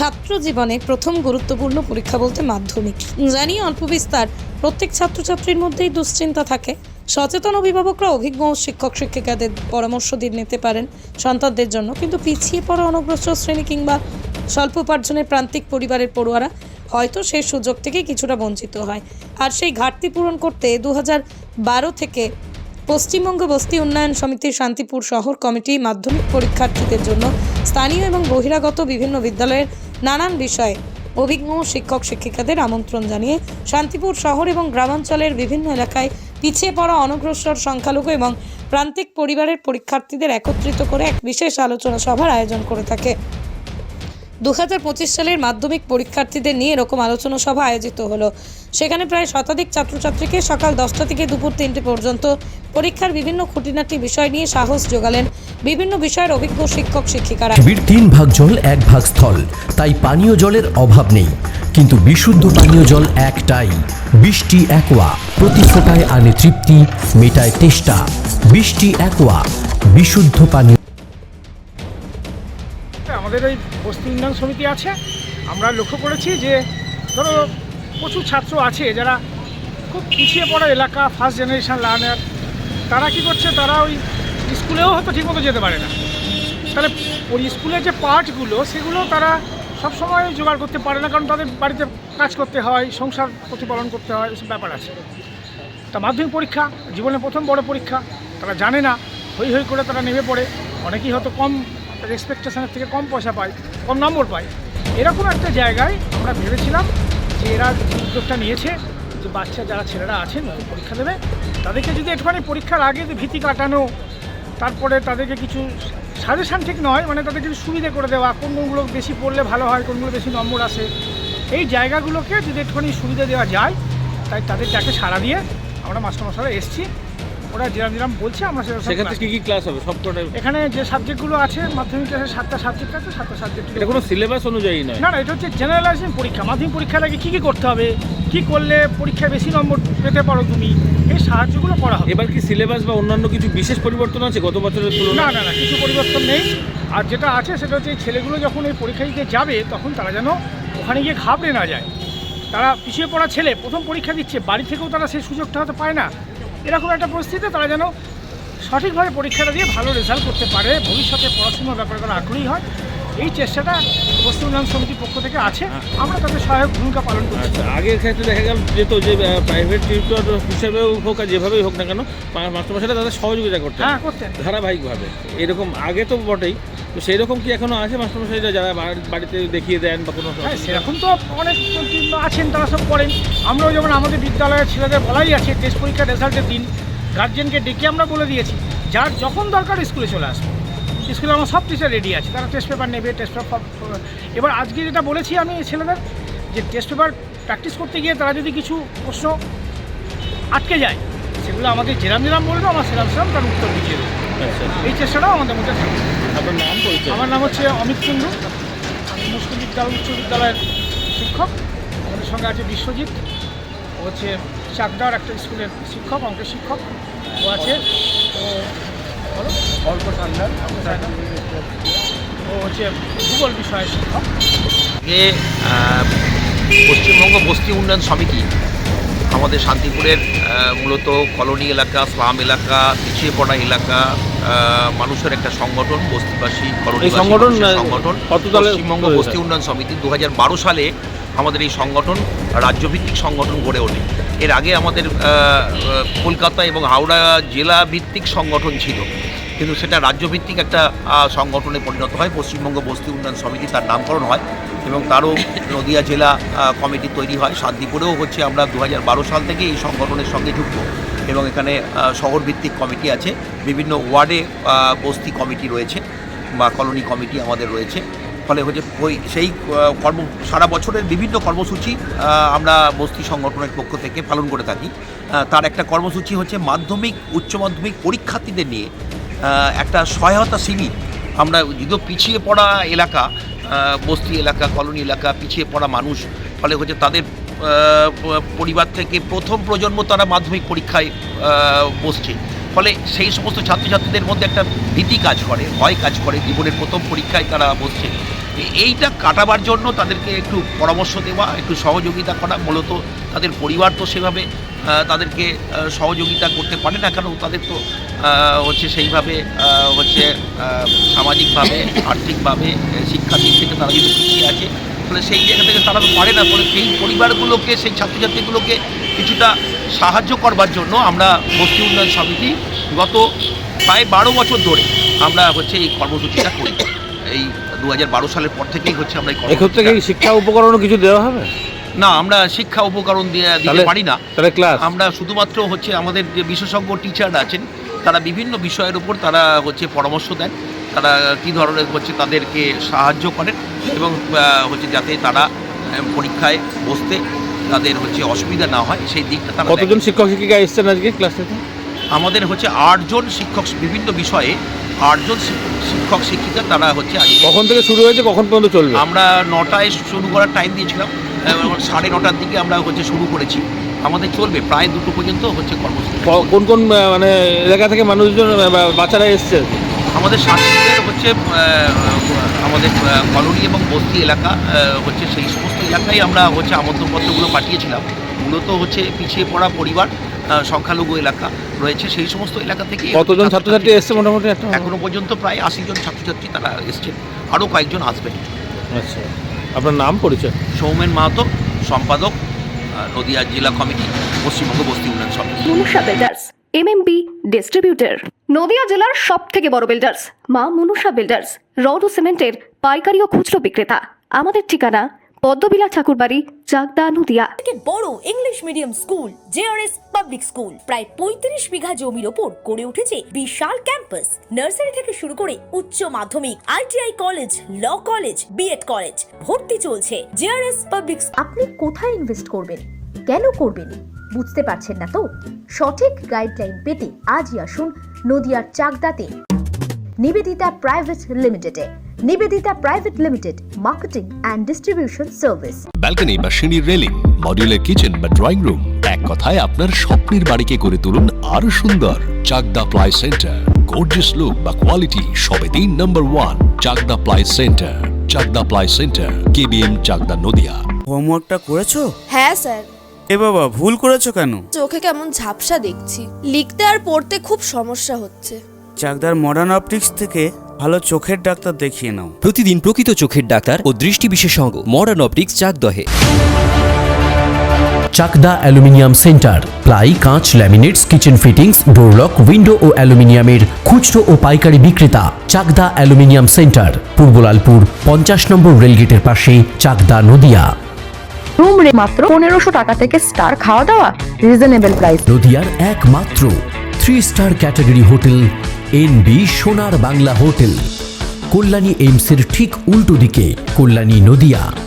ছাত্র জীবনে প্রথম গুরুত্বপূর্ণ পরীক্ষা বলতে মাধ্যমিক। জানি অল্প বিস্তার প্রত্যেক ছাত্রছাত্রীর মধ্যেই দুশ্চিন্তা থাকে। সচেতন অভিভাবকরা অভিজ্ঞ শিক্ষক শিক্ষিকাদের পরামর্শ দিয়ে নিতে পারেন সন্তানদের জন্য, কিন্তু পিছিয়ে পড়া অনগ্রসর শ্রেণী কিংবা স্বল্প উপার্জনের প্রান্তিক পরিবারের পড়ুয়ারা হয়তো সেই সুযোগ থেকে কিছুটা বঞ্চিত হয়। আর সেই ঘাটতি পূরণ করতে 2012 থেকে পশ্চিমবঙ্গ বস্তি উন্নয়ন সমিতির শান্তিপুর শহর কমিটি মাধ্যমিক পরীক্ষার্থীদের জন্য স্থানীয় এবং বহিরাগত বিভিন্ন বিদ্যালয়ের নানান বিষয়ে অভিজ্ঞ শিক্ষক শিক্ষিকাদের আমন্ত্রণ জানিয়ে শান্তিপুর শহর এবং গ্রামাঞ্চলের বিভিন্ন এলাকায় পিছিয়ে পড়া অনগ্রসর সংখ্যালঘু এবং প্রান্তিক পরিবারের পরীক্ষার্থীদের একত্রিত করে এক বিশেষ আলোচনা সভার আয়োজন করে থাকে। 2025 সালের মাধ্যমিক পরীক্ষার্থীদের নিয়ে এরকম আলোচনা সভা আয়োজিত হলো। সেখানে প্রায় শতাধিক ছাত্রছাত্রীকে সকাল 10টা থেকে দুপুর 3টে পর্যন্ত পরীক্ষার বিভিন্ন খুঁটিনাটি বিষয় নিয়ে সাহস জোগালেন বিভিন্ন বিষয়ের অভিজ্ঞ শিক্ষক শিক্ষিকারা। 3 ভাগ জল 1 ভাগ স্থল, তাই পানীয় জলের অভাব নেই, কিন্তু বিশুদ্ধ পানীয় জল একটাই, বৃষ্টি অ্যাকোয়া। প্রতি ফোঁটায় আনে তৃপ্তি, মেটায় তেষ্টা। বৃষ্টি অ্যাকোয়া, বিশুদ্ধ পানীয়। আমাদের এই বস্তি উন্নয়ন সমিতি আছে, আমরা লক্ষ্য করেছি যে ধরো প্রচুর ছাত্র আছে যারা খুব পিছিয়ে পড়া এলাকা, ফার্স্ট জেনারেশন লার্নার, তারা কি করছে, তারা ওই স্কুলেও হয়তো ঠিকমতো যেতে পারে না। তাহলে ওই স্কুলের যে পার্টগুলো সেগুলো তারা সবসময় জোগাড় করতে পারে না, কারণ তাদের বাড়িতে কাজ করতে হয়, সংসার প্রতিপালন করতে হয়, এসব ব্যাপার আছে। তা মাধ্যমিক পরীক্ষা জীবনের প্রথম বড় পরীক্ষা, তারা জানে না, হই হই করে তারা নেমে পড়ে। অনেকেই হয়তো কম এক্সপেকটেশনের থেকে কম পয়সা পায়, কম নম্বর পায়। এরকম একটা জায়গায় আমরা ভেবেছিলাম যে এরা যে উদ্যোগটা নিয়েছে, যে বাচ্চা যারা ছেলেরা আছেন পরীক্ষা দেবে, তাদেরকে যদি একটুখানি পরীক্ষার আগে যে ভীতি কাটানো, তারপরে তাদেরকে কিছু সাজেশান ঠিক নয়, মানে তাদের কিছু সুবিধে করে দেওয়া, কোনগুলো বেশি পড়লে ভালো হয়, কোনগুলো বেশি নম্বর আসে, এই জায়গাগুলোকে যদি একটুখানি সুবিধা দেওয়া যায়, তাই তাদের ডাকে সাড়া দিয়ে আমরা মাস্টারমশাইরা এসেছি। ওরা যেরকম বলছে আমরা সেখানে কি ক্লাস হবে সবকটা? এখানে যে সাবজেক্টগুলো আছে মাধ্যমিক ক্লাসে 7টা সাবজেক্ট আছে, 7টা সাবজেক্ট। এটা কোনো সিলেবাস অনুযায়ী নয়? না, এটা হচ্ছে জেনারেলাইজেশন পরীক্ষা। মাধ্যমিক পরীক্ষার আগে কী করতে হবে, কী করলে পরীক্ষায় বেশি নম্বর পেতে পারো তুমি, এই সাহায্যগুলো করা হবে। এবার কি সিলেবাস বা অন্যান্য কিছু বিশেষ পরিবর্তন আছে গত বছরের তুলনায়? না, কিছু পরিবর্তন নেই। আর যেটা আছে সেটা হচ্ছে এই ছেলেগুলো যখন এই পরীক্ষা দিতে যাবে তখন তারা যেন ওখানে গিয়ে ঘাবড়ে না যায়। তারা পিছিয়ে পড়া ছেলে, প্রথম পরীক্ষা দিচ্ছে, বাড়ি থেকেও তারা সেই সুযোগটা হয়তো পায় না। এরকম একটা পরিস্থিতিতে তারা যেন সঠিকভাবে পরীক্ষাটা দিয়ে ভালো রেজাল্ট করতে পারে, ভবিষ্যতে পড়াশোনার ব্যাপারে তারা আগ্রহী হয়, এই চেষ্টাটা বস্তি উন্নয়ন সমিতির পক্ষ থেকে আছে। আমরা তাদের সহায়ক ভূমিকা পালন করছি। আগের ক্ষেত্রে দেখা গেল যেত যে প্রাইভেট টিউটর হিসেবেও হোক আর যেভাবেই হোক না কেন, মাস্টারমশাইরা তাদের সহযোগিতা করতেন, করতেন ধারাবাহিকভাবে। এরকম আগে তো বটেই, তো সেই রকম কি এখনও আছে মাস্টারমশাইরা যারা বাড়িতে দেখিয়ে দেন বা কোনো? সেরকম তো অনেক আছেন, তারা সব করেন। আমরাও যেমন আমাদের বিদ্যালয়ের ছেলেদের বলাই আছে, টেস্ট পরীক্ষার রেজাল্টের দিন গার্জেনকে ডেকে আমরা বলে দিয়েছি যার যখন দরকার স্কুলে চলে আসবে। স্কুলে আমার সব টিচার রেডি আছে, তারা টেস্ট পেপার নেবে, টেস্ট পেপার। এবার আজকে যেটা বলেছি আমি ছেলেদের, যে টেস্ট পেপার প্র্যাকটিস করতে গিয়ে তারা যদি কিছু প্রশ্ন আটকে যায়, সেগুলো আমাদের যেরাম বলবে, আমরা সেরাম তার উত্তর বুঝিয়ে দেবো। এই চেষ্টাটাও আমাদের মধ্যে থাকবে। আপনার নাম পরিচয়? আমার নাম হচ্ছে অমিত কুণ্ডু, আমি মুসলিম বিদ্যালয় উচ্চ বিদ্যালয়ের শিক্ষক। আমাদের সঙ্গে আছে বিশ্বজিৎ, ও হচ্ছে চাকদার একটা স্কুলের শিক্ষক, অঙ্কের শিক্ষক। ও আছে অল্প ঠান্ডার, ও হচ্ছে ভূগোল বিষয়ের শিক্ষক। পশ্চিমবঙ্গ বস্তি উন্নয়ন সমিতি আমাদের শান্তিপুরের মূলত কলোনি এলাকা, স্লাম এলাকা, পিছিয়ে পড়া এলাকা মানুষের একটা সংগঠন, বস্তিবাসী কলোনিবাসী সংগঠন পশ্চিমবঙ্গ বস্তি উন্নয়ন সমিতি। 2012 সালে আমাদের এই সংগঠন রাজ্যভিত্তিক সংগঠন গড়ে ওঠে। এর আগে আমাদের কলকাতা এবং হাওড়া জেলা ভিত্তিক সংগঠন ছিল, কিন্তু সেটা রাজ্যভিত্তিক একটা সংগঠনে পরিণত হয়। পশ্চিমবঙ্গ বস্তি উন্নয়ন সমিতি তার নামকরণ হয় এবং তারও নদিয়া জেলা কমিটি তৈরি হয়। শান্তিপুরেও হচ্ছে আমরা 2012 সাল থেকে এই সংগঠনের সঙ্গে যুক্ত এবং এখানে শহরভিত্তিক কমিটি আছে, বিভিন্ন ওয়ার্ডে বস্তি কমিটি রয়েছে বা কলোনি কমিটি আমাদের রয়েছে। ফলে হচ্ছে ওই সেই সারা বছরের বিভিন্ন কর্মসূচি আমরা বস্তি সংগঠনের পক্ষ থেকে পালন করে থাকি। তার একটা কর্মসূচি হচ্ছে মাধ্যমিক উচ্চ মাধ্যমিক পরীক্ষার্থীদের নিয়ে একটা সহায়তা শিবির। আমরা যদিও পিছিয়ে পড়া এলাকা, বস্তি এলাকা, কলোনি এলাকা, পিছিয়ে পড়া মানুষ, ফলে হচ্ছে তাদের পরিবার থেকে প্রথম প্রজন্ম তারা মাধ্যমিক পরীক্ষায় বসছে। ফলে সেই সমস্ত ছাত্রছাত্রীদের মধ্যে একটা ভীতি কাজ করে, ভয় কাজ করে, জীবনের প্রথম পরীক্ষায় তারা বসছে। এইটা কাটাবার জন্য তাদেরকে একটু পরামর্শ দেওয়া, একটু সহযোগিতা করা। মূলত তাদের পরিবার তো সেভাবে তাদেরকে সহযোগিতা করতে পারে না, কারণ তাদের তো হচ্ছে সেইভাবে হচ্ছে সামাজিকভাবে, আর্থিকভাবে, শিক্ষার দিক থেকে তারা কিন্তু পিছিয়ে আছে। ফলে সেই জায়গা থেকে তারা তো পারে না। ফলে সেই পরিবারগুলোকে, সেই ছাত্রছাত্রীগুলোকে কিছুটা সাহায্য করবার জন্য আমরা বস্তি উন্নয়ন সমিতি গত প্রায় 12 বছর ধরে আমরা হচ্ছে এই কর্মসূচিটা করি। এই 2012 সালের পর থেকেই হচ্ছে আমরা এক্ষেত্রে কি শিক্ষা উপকরণও কিছু দেওয়া হবে? না, আমরা শিক্ষা উপকরণ দিতে পারি না। তাহলে ক্লাস আমরা শুধুমাত্র হচ্ছে আমাদের যে বিশেষজ্ঞ টিচাররা আছেন, তারা বিভিন্ন বিষয়ের উপর তারা হচ্ছে পরামর্শ দেন, তারা কী ধরনের হচ্ছে তাদেরকে সাহায্য করেন, এবং হচ্ছে যাতে তারা পরীক্ষায় বসতে তাদের হচ্ছে অসুবিধা না হয় সেই দিকটা তারা কতজন শিক্ষক শিক্ষিকা এসেছেন আজকে ক্লাসে? আমাদের হচ্ছে 8 জন শিক্ষক, বিভিন্ন বিষয়ে 8 জন শিক্ষক শিক্ষিকা তারা হচ্ছে আজকে। কখন থেকে শুরু হয়েছে, কখন পর্যন্ত চলবে? আমরা 9টায় শুরু করার টাইম দিয়েছিলাম, 9:30টার দিকে আমরা হচ্ছে শুরু করেছি। আমাদের চলবে প্রায় 2টো পর্যন্ত হচ্ছে কর্মসূচি। কোন কোন মানে এলাকা থেকে মানুষজন বাচ্চারা এসছে? আমাদের শান্তিপুরের হচ্ছে আমাদের কলোনি এবং বস্তি এলাকা হচ্ছে সেই সমস্ত এলাকায় আমরা হচ্ছে আমন্ত্রণপত্রগুলো পাঠিয়েছিলাম। মূলত হচ্ছে পিছিয়ে পড়া পরিবার, সংখ্যালঘু এলাকা রয়েছে, সেই সমস্ত এলাকা থেকে। কতজন ছাত্রছাত্রী এসছে মোটামুটি? এখনো পর্যন্ত প্রায় 80 জন ছাত্রছাত্রী তারা এসছেন, আরও কয়েকজন আসবেন। আচ্ছা, আপনার নাম পরিচয়? সৌমেন মাহাতো, সম্পাদক, নদিয়া জেলা কমিটি, পশ্চিমবঙ্গ বস্তি উন্নয়ন সমিতি। Manusha builders, MMB distributor, Nadia জেলার সব থেকে বড় বিল্ডার্স মা মনুষা বিল্ডার্স, রড ও সিমেন্টের পাইকারি ও খুচরো বিক্রেতা। আমাদের ঠিকানা পদ্মবিলা ঠাকুরবাড়ি, চাকদা, নদিয়া। থেকে বড় English medium school JRS public school প্রায় 35 বিঘা জমির ওপর গড়ে উঠেছে বিশাল ক্যাম্পাস। নার্সারি থেকে শুরু করে উচ্চ মাধ্যমিক, ITI college, law college, BEd college, ভর্তি চলছে। JRS public. আপনি কোথায় ইনভেস্ট করবেন, কেন করবেন বুঝতে পারছেন না তো? সঠিক গাইডলাইন পেতে আজই আসুন নদিয়ার চাকদাতে নিবেদিতা প্রাইভেট লিমিটেডে। Nivedita private limited, marketing and distribution service. Balcony বা সিঁড়ির রেলিং, মডিউলার কিচেন বা ড্রয়িং রুম, এক কথায় আপনার স্বপ্নের বাড়িকে করে তুলুন আরো সুন্দর। Chakda ply centre, gorgeous look বা কোয়ালিটি সবে 3 নম্বর 1 Chakda ply centre. Chakda ply centre, KBM, Chakda, Nadia. হোমওয়ার্কটা করেছো? হ্যাঁ স্যার। এ বাবা, ভুল করেছো কেন? চোখে কেমন ঝাপসা দেখছি, লিখতে আর পড়তে খুব সমস্যা হচ্ছে। চাকদার মডার্ন অপটিক্স থেকে ভালো চোখের ডাক্তার দেখিয়ে নাও। প্রতিদিন প্রকৃত চোখের ডাক্তার ও দৃষ্টি বিশেষজ্ঞ মডার্ন অপটিক্স, চাকদহে। চাকদা অ্যালুমিনিয়াম সেন্টার, প্লাই, কাঁচ, laminates, kitchen fittings, door lock, window ও অ্যালুমিনিয়ামের খুচরো ও পাইকারি বিক্রেতা। চাকদা অ্যালুমিনিয়াম সেন্টার, পূর্বলালপুর 50 নম্বর রেলগেটের পাশে, চাকদা, নদিয়া। রুম রে মাত্র 1500 টাকা থেকে স্টার, খাওয়া দাওয়া রিজনেবল প্রাইস। নদিয়ার একমাত্র 3 স্টার ক্যাটাগরি হোটেল NB সোনার বাংলা হোটেল, কল্যাণী এইমসের ঠিক উল্টো দিকে, কল্যাণী, নদিয়া।